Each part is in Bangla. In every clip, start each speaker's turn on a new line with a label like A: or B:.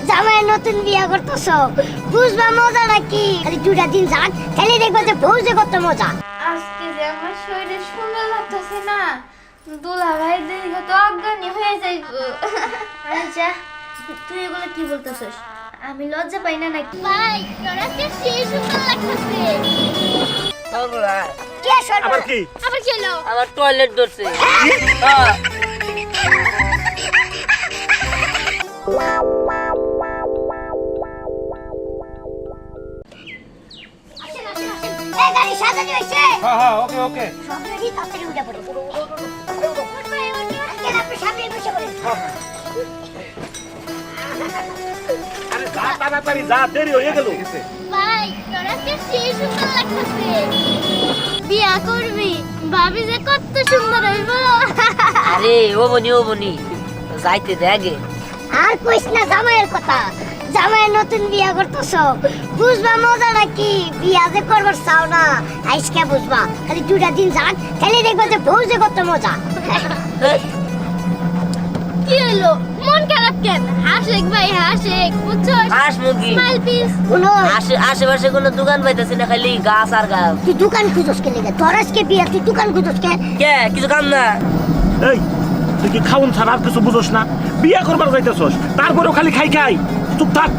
A: জামাই নতুন বিয়ে করতেছো, বুঝবা মজাটা কি? খালি 2টা দিন যাক, তাহলে দেখবা যে ভৌজে কত মজা।
B: আজকে যে আমার শরীরে সুন্দর লাগতেছে না, দুলা ভাই দেখে তো অজ্ঞানী হয়ে যাইবো।
C: আচ্ছা তুই এগুলো কি বলতেছস? আমি লজ্জা পাই না নাকি?
B: ভাই তোরা কে সেই সুন্দর লাগতেছে।
A: কে সর্ব?
D: আবার কি?
B: আবার কি হলো?
E: আমার টয়লেট ধরছে। হ্যাঁ।
A: এই গাড়ি সাজানো হয়েছে?
D: হ্যাঁ ওকে ওকে।
A: সব রেডি, তাড়াতাড়ি উঠে পড়ো। আজকে আপনি সামনে বসে পড়েন।
D: আরে যা তাড়াতাড়ি যা, দেরি হয়ে গেল।
B: ভাই তোরা কে সেই সুন্দর লাগতেছে। বিয়া করবি? ভাবি যে কত সুন্দর হইবো।
E: আরে ও বনি যাইতে দেখে।
A: আর কইস না জামাইয়ের কথা। জামাই নতুন বিয়ে করতেছো, বুঝবা মজাটা কি? বিয়া যে করবার চাও না, আজকে বুঝবা। খালি 2টা দিন যাক, তাহলে দেখবা যে ভৌজে কত মজা।
B: কি হলো? মন খারাপ কেন? হাসেক ভাই হাসেক, বুঝছো?
E: হাঁস মুরগি
B: স্মাইল পিস।
A: শুনো,
E: আশেপাশে কোনো দোকান পাইতেছি না, খালি গাছ আর গাছ।
A: তুই দোকান খুঁজোস কে লেগে? তোর আজকে বিয়ে, তুই দোকান খুঁজোস কে?
E: কে কিছু কাম না?
D: এই তুই কি খাউন ছাড়া আর কিছু বুঝোস না? বিয়ে করবার যাইতেছস, তারপরেও খালি খাই। চুপ থাক।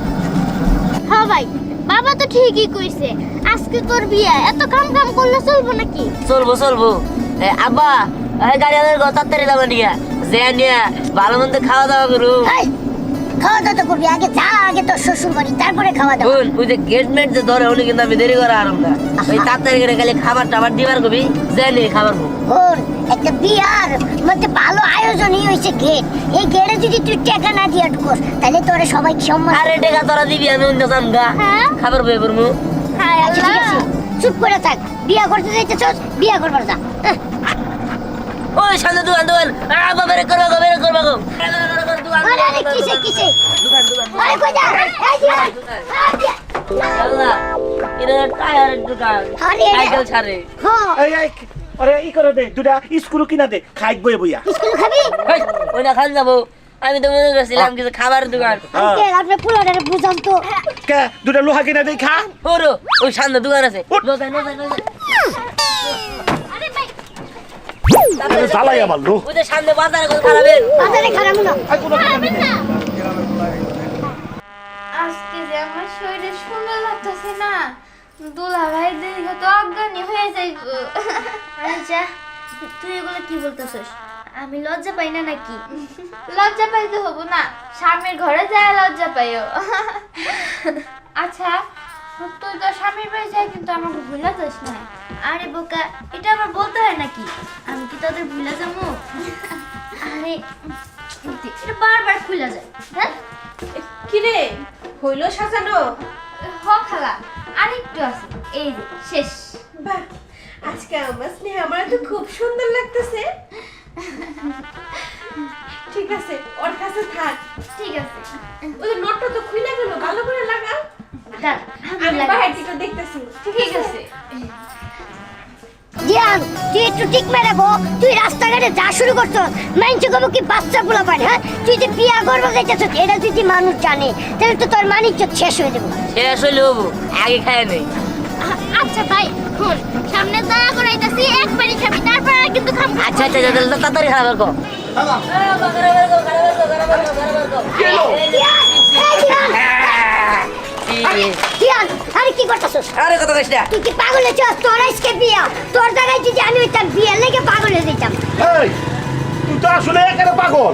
B: হ্যাঁ ভাই, বাবা তো ঠিকই কইছে। আজকে তোর বিয়ে, এত কাম করলে চলবো নাকি?
E: চলবো। আব্বা গাড়ি আনার কথা তাড়াতাড়ি যাবো নিয়ে যে নিয়ে ভালো মন্দ খাওয়া দাওয়া করু।
A: এই, খাওয়া দাওয়া তো করবি আগে, যা আগে তোর শ্বশুর বাড়ি, তারপরে খাওয়া দাওয়া।
E: শুন ওই যে গেটমেট যে ধরে উনি কিন্তু আমি দেরি করা আরম্ভ না। ওই তাড়াতাড়ি করে খালি খাবার টাবার দিবার কবি যে নিয়ে খাবার খাবো।
A: ওর একটা বিয়ার মধ্যে ভালো আয়োজনই হয়েছে গেট। এই গেটে যদি তুই টাকা না দিয়ে ঢুকোস, তাহলে তোরে সবাই সম্মান।
E: আরে টেকা তোরা দিবি, আমি অন্য যাম গা।
B: হ্যাঁ?
E: খাবার বয়ে করবো।
B: হায়
A: আচ্ছা ঠিক আছে,
B: আল্লাহ।
A: চুপ করে থাক। বিয়া করতে যাইতেছস, বিয়া করবার যা।
E: ওই সামনে দোকান আব্বা বেরে করবো গো।
A: আরে আরে কিসে কিসে? আরে কই যা? এই দিয়া।
E: আল্লাহ এটা টায়ারের দোকান,
A: আরে
E: সাইকেল ছাড়ে।
A: হ্যাঁ,
D: এই আরে ই করে দে, 2টা স্ক্রু কিনা দে, খাইক বইয়া।
A: স্কুল খাবি?
E: ওই না খান যাবো। আমি তো মনে করছিলাম কিছু খাবার দোকান।
A: আঙ্কেল আপনি পোলাটারে বুঝান তো।
D: কে 2টা লোহা কিনা দে, খা।
E: ওরো ওই সামনে দোকান আছে।
D: উঠ।
E: নো যাই।
B: আরে ভাই,
D: জ্বালাই আমার লো।
E: ওই যে সামনে বাজারে কোন খারাপের।
A: বাজারে খারাপ না।
B: খাবেন না। আজকে যে আমার শরীরে সুন্দর লাগতেছে না, দুলা ভাই দেখে তো অজ্ঞানী হয়ে যাইবো।
C: আচ্ছা তুই এগুলো কি বলতেছস? আমি লজ্জা পাই না নাকি?
B: লজ্জা পাইতে হবো না, স্বামীর ঘরে যায় লজ্জা পাইও। আচ্ছা তুই তো স্বামীর বাড়ি যাই, কিন্তু আমাকে ভুলা যাস না।
C: আরে বোকা, এটা আবার বলতে হয় নাকি? আমি কি তোদের ভুলে যাবো? আরে এটা বারবার খুলে যায়। হ্যাঁ
F: কিরে হইলো সাজানো?
B: হ খালা, আরেকটু আছে, এই যে শেষ।
F: বাহ, আজকে আমার স্নেহ আমার তো খুব সুন্দর লাগতেছে। ঠিক আছে ওর কাছে থাক।
B: ঠিক আছে,
F: ওই যে নোটটা তো খুলে গেল, ভালো করে লাগা।
C: দাঁড়া,
F: আমি বাইরে থেকে দেখতেছি।
B: ঠিক আছে।
A: জিয়ান, তুই একটু ঠিক মেরে বো। তুই রাস্তাঘাটে যা শুরু করছ, মাইনছে কব কি বাচ্চা পোলা পায়। হ্যাঁ, তুই যে বিয়া করবো যাইতেছ, এটা যদি মানুষ জানে, তাহলে তো তোর মানিজ্য শেষ হয়ে যাবে।
E: শেষ হইলে হবো, আগে খায় নেই।
B: আচ্ছা ভাই শুন, সামনে দাঁড়া করাইতাছি, একবারই খাবি, তারপর আর কিন্তু খাম।
E: আচ্ছা তাড়াতাড়ি খাবার কো।
A: জিয়ান, আরে কি করতেছস?
E: আরে কত কষ্ট।
A: তুই কি পাগল হয়েছিস? তোর আজকে বিয়া, তোর জায়গায় যদি আমি হইতাম, বিয়ের লেগে পাগল হয়ে যেতাম।
D: এই তুই তো আসলে একেবারে পাগল।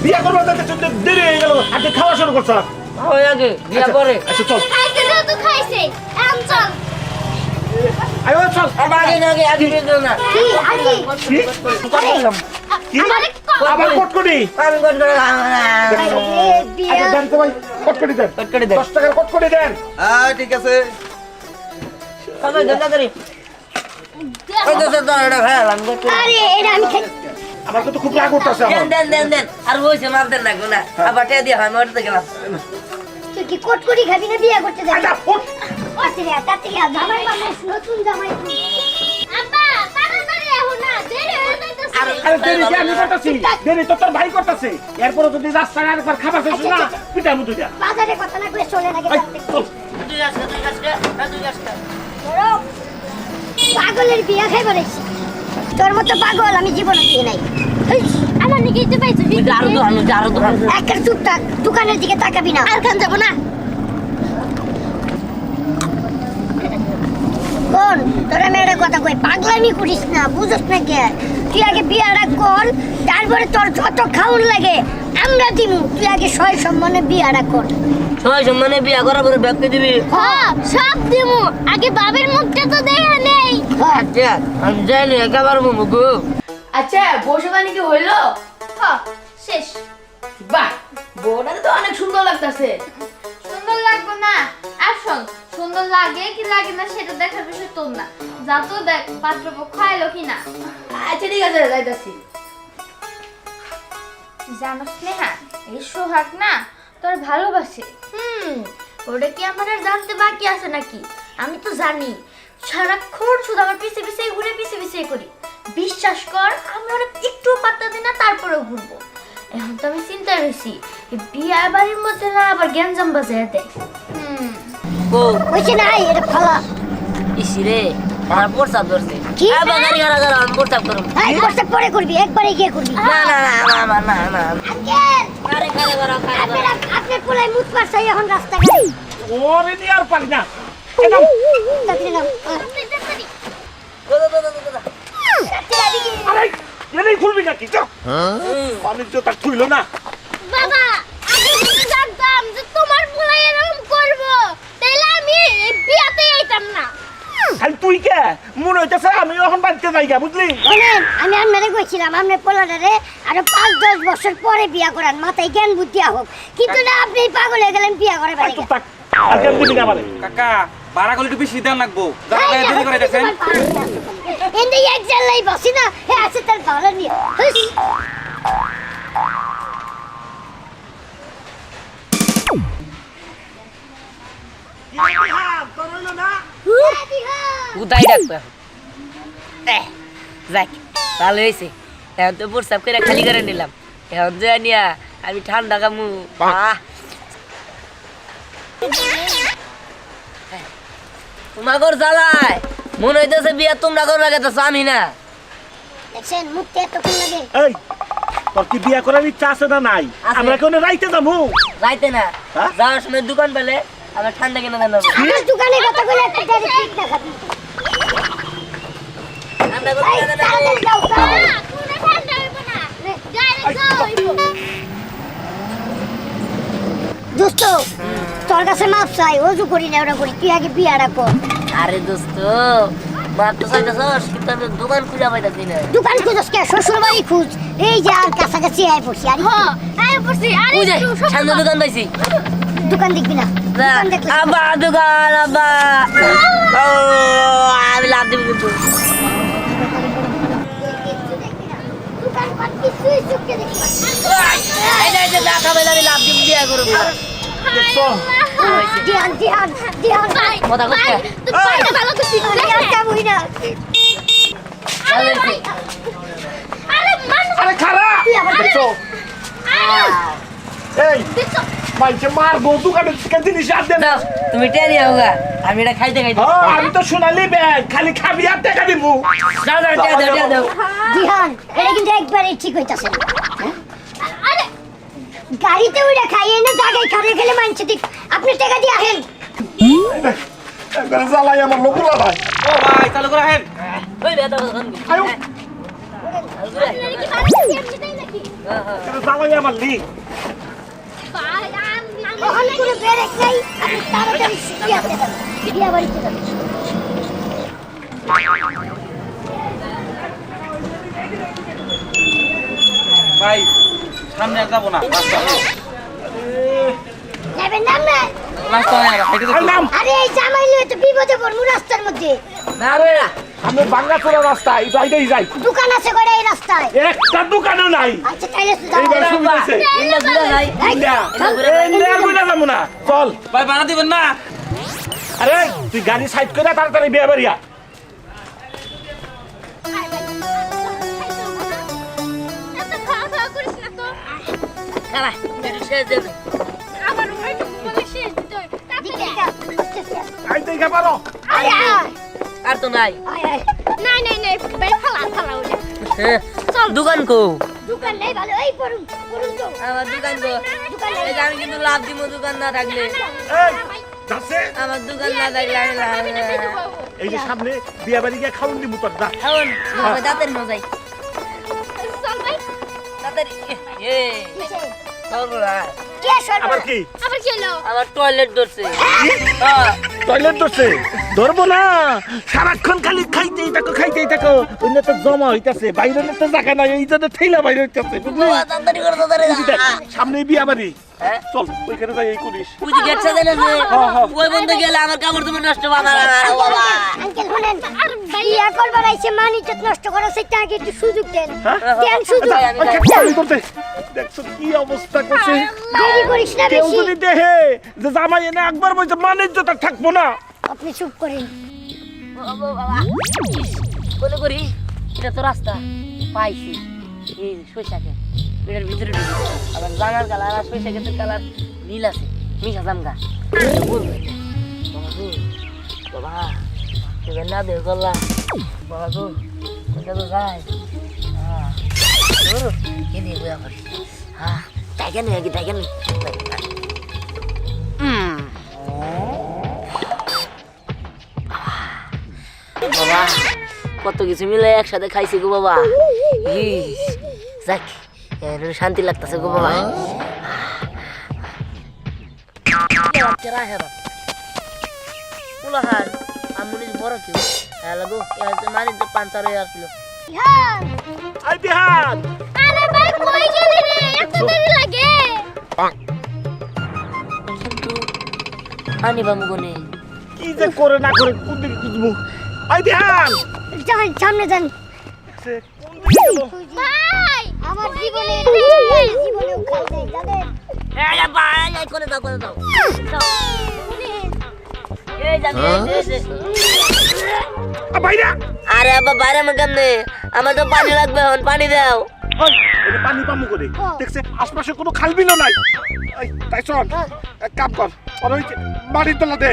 D: বিয়ে করবার যাইতেছস, দেরি হয়ে গেল, আগে খাওয়া শুরু করছ।
E: ওই আগে বিয়া করে।
D: আচ্ছা চল,
B: খাইছে যেহেতু খাইছে, এখন চল।
D: আয় চল।
E: আগে বিয়ে করো না।
A: কি আরে
D: কি? কি?
B: আমারে
D: আবার কটকটি।
E: আমি কোন করে
A: বিয়া
D: আচ্ছা দেন তো ভাই, কটকটি দেন।
E: কটকটি দেন।
D: 10 টাকার কটকটি দেন।
G: ঠিক আছে।
E: কবে তাড়াতাড়ি। ওই তো এটা খাইলাম।
A: আরে এটা আমি খাই।
D: আমার তো খুব রাগ উঠতেছে আমার।
E: দেন আর বইছে মাল দেন না গোনা। আবার টিয়া দিয়া হয় মরতে গেলাম।
A: তুই কি কটকটি খাবি না বিয়া করতে যাবি?
D: আচ্ছা উঠ।
A: ওতে রে, তাতে কি জামাই মানুষ, নতুন জামাই তুই।
B: আব্বা তাড়াতাড়ি এখন না, দেরি হয়ে যাইতেছে।
D: আরে দেরি কি আমি করতেছি, দেরি তো তোর ভাই করতেছে। এরপরে যদি রাস্তায় আরেকবার খাবার শেষ না পিটা মুদু যা।
A: বাজারে কথা না কই চলে নাকি
D: চল।
E: তুই আসকা
A: ধরো, পাগলের বিয়া খাই বলেছি তোর মতো পাগল আমি জীবনে দিয়ে নাই এই, আমার নাকি দিতে পাইছো
E: আরো তো
A: একটা চুপ থাক দোকানের দিকে তাকাবি না আর খান যাবো না কোন তোরা মেয়েরা কথা কই পাগলামি করিস না বুঝছ না কে তুই আগে বিয়াটা কর তারপরে তোর যত খাউন লাগে আমরা দিমু তুই আগে সয় সম্মানে বিয়াটা কর
E: সবাই সম্মানে বিয়া করার পরে ব্যাগকে দিবি।
A: হ্যাঁ সব দিমু আগে বাবার মুখটা তো দেখা নেই
E: আচ্ছা আমি জানি একেবারে মুগু।
C: আচ্ছা বসে পানি কি হইলো?
B: হ্যাঁ শেষ।
C: বাহ, বউটা তো অনেক সুন্দর লাগতাছে।
B: সুন্দর লাগবে না আর শোন, সুন্দর লাগে কি লাগে না সেটা দেখার বিষয় তোর না, যা তো দেখ পাত্রপক্ষ আইলো কি না।
C: আচ্ছা ঠিক আছে যাইতাছি।
B: জানোস স্নেহা, এই সোহাগ না তোর ভালোবাসে।
C: ওটা কি আমার আর জানতে বাকি আছে নাকি? আমি তো জানি সারাক্ষণ শুধু আমার পিছে পিছে ঘুরে পিছে পিছে করি। বিশ্বাস কর আমি ওরা একটু পাত্তা দিই না, তারপরেও ঘুরবো। এখন তো আমি চিন্তায় রয়েছি বিয়ে বাড়ির মধ্যে না আবার গ্যাঞ্জাম বাজায় দেয়।
E: ও
A: কইছে নাই এটা ফালা
E: ইসিরে আমার প্রস্তাব ধরছে।
A: কি?
E: আবার গাড়ি গাড়া আমি প্রস্তাব করব।
A: এই করতে পরে করবি একবারে গিয়ে করবি
E: না না
A: আঙ্কেল
E: আরে খালে বড় খালে
A: আপনি পোলাই মুত পারছাই এখন রাস্তা গাড়ি
D: ওরে নিয়ে আর পারি না।
A: তাড়াতাড়ি নাও
D: আরে এনেই খুলবি নাকি চল। বাণিজ্য তার খুইল না।
A: বাবা আমি যদি জানতাম যে তোমার পোলাই এরকম করব তাহলে আমি এই বিয়াতে আইতাম না
D: খালি তুই কে মনে হইতেছে আমি এখন বাড়িতে যাইগা বুঝলি।
A: শুনেন আমি আপনারে কইছিলাম আপনার পোলাটারে আরো ৫-১০ বছর পরে বিয়া করান মাথায় জ্ঞান বুদ্ধি হোক কিন্তু না আপনি পাগল হয়ে গেলেন বিয়া করে
D: আর চুপ থাক। আর কেন দিবি না আমারে?
G: কাকা ভাড়া করলে একটু বেশি দাম লাগবো যারা দেরি করে দেখেন
A: এন্ডে এক জায়গায় বসি না হে আছে তার ভাড়া নিয়ে হুস।
E: উদাই ডাকবে যাক ভালো হয়েছে। এখন তো প্রস্তাব করে খালি করে নিলাম। এখন জানিয়া আমি ঠান্ডা কামু তোমাগর জ্বালায় মনে হইতেছে বিয়া তোমরা করবা গেতেছো আমি না।
A: দেখছেন মুখতে এতক্ষণ লাগে
D: এই তোর কি বিয়া করার ইচ্ছা আছে না নাই?
E: আছে।
D: আমরা কোনে রাইতে যাবো?
E: যাইতে না
D: হ্যাঁ?
E: যাওয়ার সময় দোকান পেলে আবার ঠান্ডা কিনে দেন
A: আমার দোকানে কথা কইলে একটা গাড়ি ঠিক দেখাবি
E: ঠান্ডা
A: এই,
E: করে
A: তাড়াতাড়ি যাও, তাড়াতাড়ি। ঠান্ডা হইবো না। ডাইরেক্ট যাও হইবো। দোস্ত তোর কাছে মাপ চাই ওজু করি না ওরা করি তুই আগে বিয়াটা কর
E: আরে দোস্ত মাত্র চাইতেছস কিন্তু আমি দোকান খুঁজে পাইতাছি না।
A: দোকান খুঁজস কে শ্বশুর বাড়ি খুঁজ এই যে আর কাছাকাছি আয় পড়ছি আর আয় পড়ছি আর
E: বুঝে সামনে দোকান পাইছি।
A: দোকান দেখবি না দোকান দেখলে
E: আব্বা দোকান আব্বা ও আমি লাভ দিব কিন্তু
A: দোকান পাট কিছুই চোখে দেখবি না
E: এই যে না খাবে আমি লাভ দিব বিয়া করব
D: দেখছো?
A: দিহান দিহান দিহান
E: কথা কইছে
A: তুই পাইতে ভালো করছিস দিহান কামুই না আরে মানুষ
D: আরে খারা
A: তুই আবার
D: দেখছো? এই মাইছে মারবো দোকানে থেকে জিনিস আর দেন।
E: দাও তুমি টেনি হোগা আমি এটা খাইতে খাইতে
D: আমি তো শোনালি ব্যাগ খালি খাবি আর টাকা দিব।
E: দাও দাও দাও দাও
A: দিহান এটা কিন্তু একবারে ঠিক হইতাছে না আরে গাড়িতে উড়ে খাইয়ে না জায়গায় খারে খেলে মানছে ঠিক আপনি টাকা দিয়ে আহেন
D: একবারে জ্বালাই আমার লোকুলা ভাই।
G: ও ভাই চালু করে হেন
E: ওই বেটা কোন
D: আয়ো
A: কি বাড়ি এমনি তাই নাকি
D: একবারে জ্বালাই আমার লি।
A: ওখানে কোনো ব্রেক নাই আপনি তাড়াতাড়ি বিয়াতে যান বিয়া বাড়িতে যান
G: ভাই সামনে আর যাবো না
A: নেবেন নাম না
G: রাস্তা নাই আর হেঁটে
D: আর নাম
A: আরে এই জামাই নিয়ে তো বিপদে পড়মু রাস্তার মধ্যে
E: না বেটা
D: আমি বাংলা চোরা রাস্তা এই যাইতেই যাই
A: দোকান আছে কয়টা এই রাস্তায়
D: একটা দোকানও নাই।
A: আচ্ছা তাইলে তো যাও
D: এইবার সুবিধা আছে।
E: ইন্না ঘুরে যাই
D: ইন্ডিয়া ইন্ডিয়া কইনা যাবো না চল।
G: ভাই ভাড়া দিবেন না
D: আরে তুই গাড়ি সাইড করে তাড়াতাড়ি বিয়ে বাড়িয়া।
E: খালা একটু শেষ দেবে
B: আমার ওইটুকু বলে শেষ দিতে হয়।
A: দিকে
D: আই দেখা পারো
A: আয় আয়
E: আর তো নাই
A: আয় আয়
B: নাই নাই নাই ভাই ফালা ওটা
E: হ্যাঁ, দোকান কো
A: দোকান নেই ভালো এই পড়ুন তো
E: আমার দোকান কো এই যে আমি কিন্তু লাভ দিব দোকান না থাকলে
D: এই যাচ্ছে
E: আমার দোকান না থাকলে আমি লাভ
D: এই যে সামনে বিয়া বাড়ি গিয়ে খাওন দিমু তোর দা
E: খাওন দাঁতের মজাই
B: চল ভাই
E: তাড়াতাড়ি চল না
A: কে সরব
D: আবার কি
B: আবার কি হলো
E: আমার টয়লেট ধরছে হ্যাঁ
D: টয়লেট ধরছে ধরবো না সারাক্ষণ খালি খাইতেই থাকো অন্য তো জমা হইতাছে বাইরে তো জায়গা নাই এই জন্য ঠেলা বাইরে হইতাছে বুঝলি
E: বাবা, তাড়াতাড়ি করে তাড়াতাড়ি
D: এই যে দেখ, সামনে বিয়া বাড়ি
E: হ্যাঁ?
D: চল ওইখানে যাই এই করিস
E: তুই যে গেট সাজালে যে
D: হ্যাঁ, হ্যাঁ।
E: ওই বন্ধ গেলে আমার কাপড় তুমি নষ্ট বাবা বাবা
A: আঙ্কেল শুনেন আর বিয়া করবার আইছে মানি তো নষ্ট করা সেটা আগে একটু সুযোগ দেন দেন সুযোগ
E: আমি
D: ওই
E: যাই।
D: খালি করতে দেখছো কি অবস্থা করছে
A: দেরি করিস না
D: কেউ
A: বেশি
D: যদি দেখে যে জামাই এনে একবার বলছে মানের তো তার থাকবো না
A: আপনি চুপ করেন
E: বাবা বাবা কোনে করি এটা তো রাস্তা পাইছি এই সইসাকে এটার ভিতরে ঢুকি আবার জামার কালার আর সইসাকে তো কালার নীল আছে মিশা জামগা বাবা তুমি না দেখ করলা বাবা গো কোনটা তো যাই হ্যাঁ কি দিয়ে বয়া করি হ্যাঁ তাই কেন বাবা কত কিছু মিলে একসাথে খাইছি গো বাবা যাক শান্তি লাগতেছে গো বাবা আমি বড় কেউ লাগো মানে তো পাঞ্চার হয়ে আসছিল
D: আই বিহান
B: আরে ভাই কই গেলি রে এত দেরি লাগে
E: আনি বামু গনে
D: কি যে করে না করে কোন দিকে খুঁজবো আই বিহান
A: যান সামনে যান
D: সে কোন দিকে গেল
B: ভাই
A: আমার জীবনে জীবনেও খাই নাই জানেন
E: করে দাও এই যাবে
D: বাইরা
E: আরে আব্বা বাইরে আমার কেমনে আমার তো পানি লাগবে এখন পানি দাও
D: ওই এটা পানি পামু করে দেখছে আশপাশে কোনো খাল বিলো নাই এই তাই চল এক কাম কর আর ওই মাটির তলা দে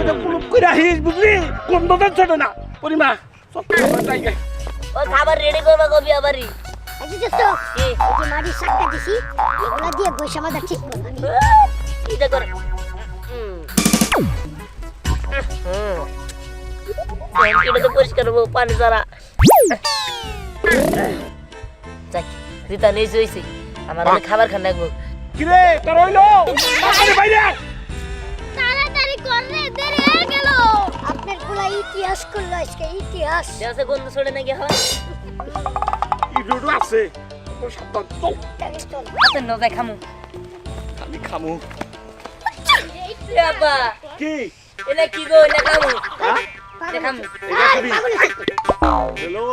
D: এটা পুলুপ করে আহিস বুঝলি কোন দোকান ছোট না পরিমা সব যাই গে
E: ও খাবার রেডি করবা কবি আবারই
A: আজ তো এই যে মাটির শাকটা দিছি এগুলা দিয়ে বসে আমাদের ঠিক করব
E: এটা কর এটা তো পরিষ্কার হবো পানি ছাড়া যাক রিতা নেই হয়েছে আমার অনেক খাবার খান লাগবো
D: কি রে তোর হইলো তাড়াতাড়ি বাইরে
B: তাড়াতাড়ি কর রে দেরি হয়ে গেল
A: আপনার পুরা ইতিহাস করলো আজকে ইতিহাস
E: দেশে গন্ধ ছড়ে নাকি এখন
D: ইডুডু আছে ও সাবধান চল
A: চল
E: হাতে নজায় খামু
D: খালি খামু
E: আব্বা
D: কি
E: এটা কি গো এটা খামু
D: হ্যাঁ
E: এটা খামু
D: এটা খাবি হ্যালো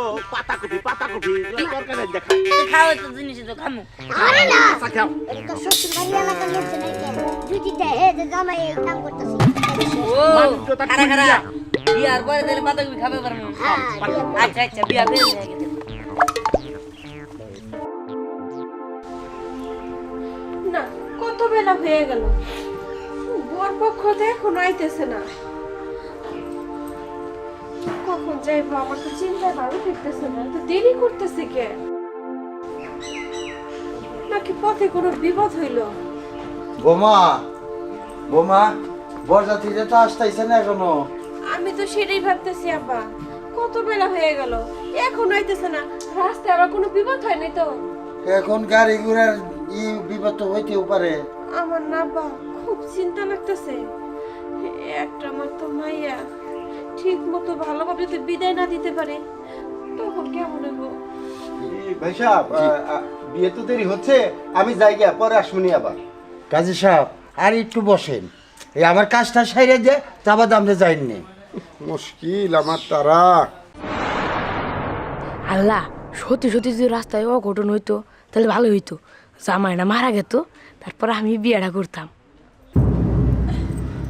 D: পাতা কপি তরকারি দেখা
E: খাওয়া তো জিনিস তো খামু
A: আরে না
D: আচ্ছা খাও
A: এটা তো শ্বশুর বাড়ি এলাকার লোকজন যদি দেহে যে জামাই এই কাম করতেছি
E: ও
D: মানুষটা তার
E: খারা খারা
D: খুঁজিয়া।
E: বিয়ার পরে তাহলে পাতা কপি খাবে পারবো আচ্ছা আচ্ছা বিয়া করে নিয়ে গেছে
F: না কত বেলা হয়ে গেল বর পক্ষ তো এখনো আইতেছে না কখন যাইবো আমার তো চিন্তা ভালো ফিরতেছে না তো দেরি করতেছে কে নাকি পথে কোনো বিপদ হইলো
H: বোমা বোমা বরযাত্রীরা তো আসতেছে না এখনো।
F: আমি তো সেটাই ভাবতেছি আব্বা কত বেলা হয়ে গেল এখনো আইতেছে না রাস্তায় আবার কোনো বিপদ হয়নি তো
H: এখন গাড়ি ঘোড়ার বিপদ তো হইতেও পারে।
F: আমার না আব্বা খুব চিন্তা লাগতেছে একটা আমার তো মাইয়া ঠিক মতো ভালোভাবে যদি বিদায় না দিতে পারে তখন কেমন হইব
I: ভাই সাহেব বিয়ে তো দেরি হচ্ছে, আমি যাই গিয়া পরে আসুনি আবার।
H: কাজী সাহেব আর একটু বসেন, এই আমার কাজটা সাইরে যে যাবা দামে যাইনি।
I: মুশকিল আমার তারা।
J: আল্লাহ সত্যি সত্যি যদি রাস্তায় অঘটন হইতো তাহলে ভালো হইতো, জামাইনা মারা গেত, তারপর আমি বিয়েটা করতাম।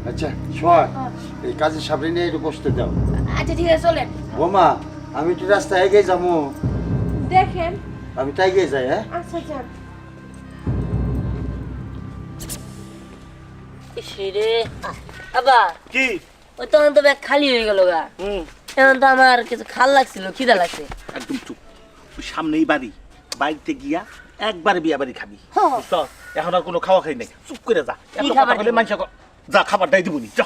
I: আচ্ছা শোন, এই কাজের সামনে নিয়ে একটু বসতে দাও।
J: আচ্ছা ঠিক আছে চলেন।
I: বোমা আমি একটু রাস্তায় এগিয়ে যাবো,
F: দেখেন
I: আমি তাই এগিয়ে যাই। হ্যাঁ
F: আচ্ছা যান
E: সেরে আবা
D: কি
E: ওই তখন তো ব্যাগ খালি হয়ে গেল গা এখন তো আমার কিছু খাল লাগছিল খিদা লাগছে
D: একদম চুপ তুই সামনেই বাড়ি বাড়িতে গিয়া একবারে বিয়া বাড়ি খাবি বুঝছ? এখন আর কোনো খাওয়া খাই নাই চুপ করে যা এত কথা
E: খাবার
D: বলে
E: দিব?
D: মানুষ যা খাবারটাই দিবনি যা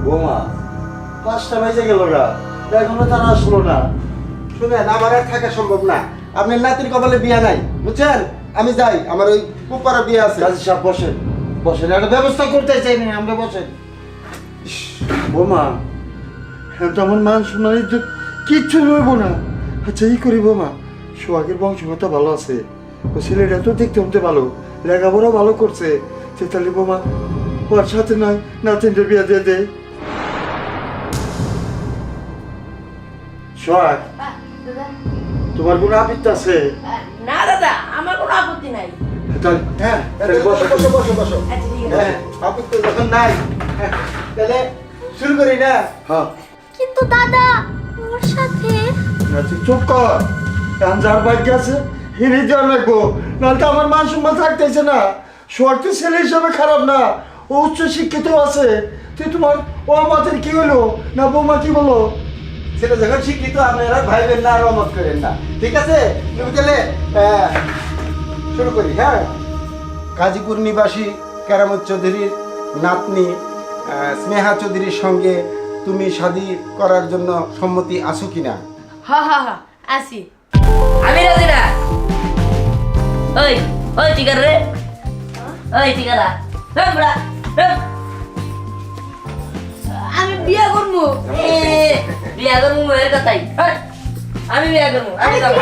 H: বোমা 5টা বেজে গেল না এখনো তারা আসলো না।
I: শুনেন আমার আর থাকা সম্ভব না আপনার নাতির কপালে বিয়া নাই বুঝছেন আমি যাই আমার ওই কুপারা বিয়ে আছে
H: কাজী সাহেব বসেন বসেন, একটা ব্যবস্থা করতে চাই না আমরা, বসেন। বোমা হ্যাঁ তো আমার মান সম্মান ইজ্জত কিচ্ছু রইব না। আচ্ছা এই করি বোমা, সোহাগের বংশগত ভালো আছে, ও ছেলেটা তো দেখতে হতে ভালো, লেখাপড়া ভালো করছে, সে তাহলে বোমা ওর সাথে নয় নাতিনটা বিয়া দিয়ে দে। সোহাগ তোমার কোনো আপত্তি আছে?
J: না দাদা, আমার কোনো আপত্তি নাই।
H: তাহলে
I: হ্যাঁ
H: তাহলে বসো।
I: বসো বসো বসো
J: আচ্ছা ঠিক আছে।
I: হ্যাঁ আপত্তি যখন নাই হ্যাঁ, তাহলে শুরু করি না
H: হ্যাঁ
C: কিন্তু দাদা ওর সাথে
H: না তুই চুপ কর, এখন যার ভাগ্য আছে হিরে দেওয়া লাগবো, নাহলে তো আমার মান সম্মান থাকতেছে না। সোহাগ তো ছেলে হিসাবে খারাপ না, ও উচ্চ শিক্ষিত আছে, তুই তোমার ও আমাদের কি হলো না বৌমা কি বলো?
I: সেটা যখন শিক্ষিত আপনারা ভাইবেন না আর অমত করেন না ঠিক আছে তুমি তাহলে শুরু করি হ্যাঁ গাজীপুর নিবাসী কেরামত চৌধুরীর নাতনি স্নেহা চৌধুরীর সঙ্গে তুমি শাদী করার জন্য সম্মতি আছো কিনা
J: হা হা হা আসি।
E: আমি রাজি না। ওই ওই টিকার রে, ওই টিকারা বড়া
J: আমি বিয়া করবো।
E: বিয়া করবো এর কথাই আমি বিয়া করবো আমি যাবো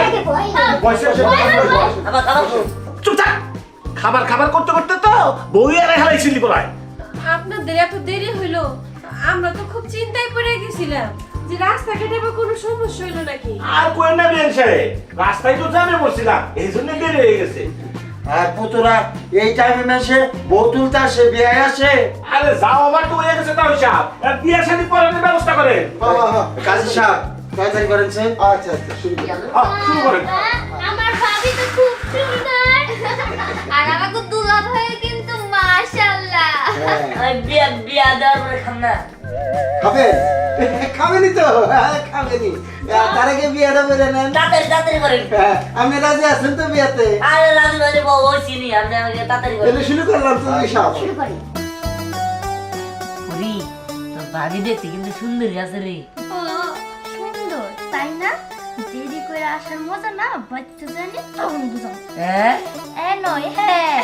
E: আবার খাবার
D: চুপ থাক খাবার খাবার করতে করতে তো বই আর হেলাইছিলি বলাই
F: আপনাদের এত দেরি হইলো আমরা তো খুব চিন্তায় পড়ে গেছিলাম যে রাস্তাঘাটে বা কোনো সমস্যা হইলো নাকি
D: আর কোয়েন না বিয়েন সাহেব রাস্তায় তো জামে পড়ছিলাম এই জন্য দেরি হয়ে গেছে
H: আর পুতুরা এই টাইমে মেসে বউ তুলতে আসে, বিয়ে আসে।
D: আরে যাও আমার তো হয়ে গেছে তাও হিসাব বিয়ে শাদী পড়ানোর ব্যবস্থা করেন
H: কাজী সাহেব তাড়াতাড়ি করেন স্যার।
I: আচ্ছা আচ্ছা শুরু করি
D: শুরু করেন
B: আমার ভাবি তো খুব সুন্দর আর আমাকে দুলা ভাই কিন্তু মাশাআল্লাহ।
E: বিয়া বিয়া দেওয়ার পরে খাম না
I: খাবেন খাবেনি তো খাবেনি তার আগে বিয়েটা বেড়ে নেন
E: তাড়াতাড়ি তাড়াতাড়ি করেন।
I: আপনি রাজি আছেন তো বিয়েতে
E: আরে রাজু রাজু বউ ওই চিনি আপনি আমাকে তাড়াতাড়ি করেন।
I: তাহলে শুরু করলাম তুমি সব
A: শুরু করি
E: ওরে তোর ভাবি দেখতে কিন্তু সুন্দরী আছে রে।
C: ও সুন্দর তাই না? দেরি করে আসার মজা না বাচ্চা জানি তখন বুঝাও।
E: হ্যাঁ
C: এ নয় হ্যাঁ